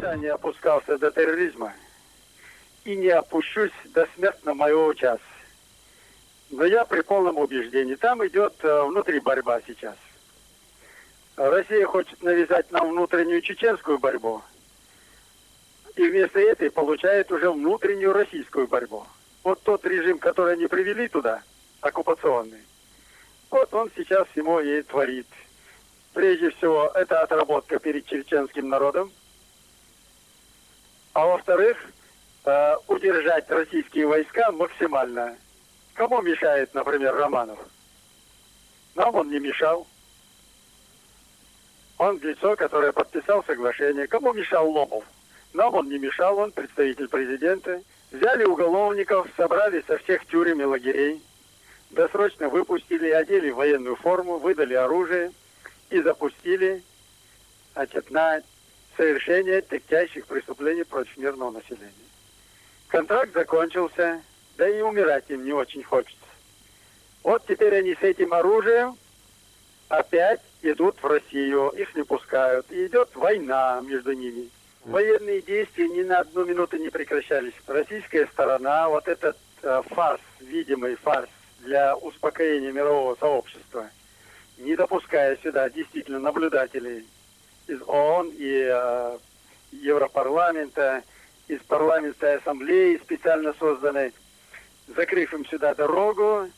Я не опускался до терроризма и не опущусь до смертного моего часа. Но я при полном убеждении, там идет внутри борьба сейчас. Россия хочет навязать нам внутреннюю чеченскую борьбу. И вместо этой получает уже внутреннюю российскую борьбу. Вот тот режим, который они привели туда, оккупационный, вот он сейчас ему и творит. Прежде всего, это отработка перед чеченским народом. А во-вторых, удержать российские войска максимально. Кому мешает, например, Романов? Нам он не мешал. Он лицо, которое подписал соглашение. Кому мешал Лобов? Нам он не мешал, он представитель президента. Взяли уголовников, собрали со всех тюрем и лагерей. Досрочно выпустили, одели в военную форму, выдали оружие и запустили, на совершение тягчайших преступлений против мирного населения. Контракт закончился, да и умирать им не очень хочется. Вот теперь они с этим оружием опять идут в Россию, их не пускают. И идет война между ними. Военные действия ни на одну минуту не прекращались. Российская сторона, вот этот фарс, видимый фарс для успокоения мирового сообщества, не допуская сюда действительно наблюдателей из ООН и Европарламента, из парламентской ассамблеи специально созданной, закрыв им сюда дорогу,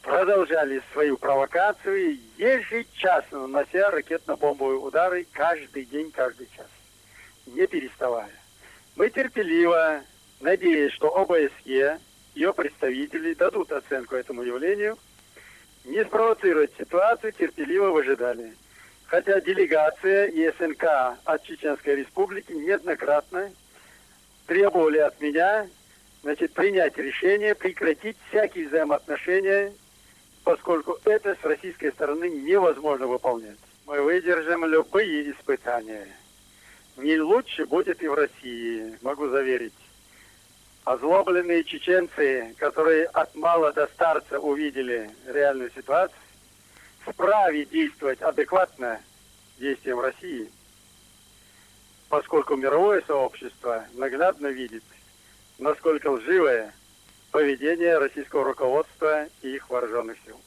продолжали свою провокацию, ежечасно нанося ракетно-бомбовые удары каждый день, каждый час, не переставая. Мы терпеливо, надеясь, что ОБСЕ, ее представители дадут оценку этому явлению, не спровоцировать ситуацию, терпеливо выжидали. Хотя делегация и СНК от Чеченской Республики неоднократно требовали от меня, принять решение, прекратить всякие взаимоотношения, поскольку это с российской стороны невозможно выполнять. Мы выдержим любые испытания. Не лучше будет и в России, могу заверить. Озлобленные чеченцы, которые от мала до старца увидели реальную ситуацию, вправе действовать адекватно действиям России, поскольку мировое сообщество наглядно видит, насколько лживое поведение российского руководства и их вооруженных сил.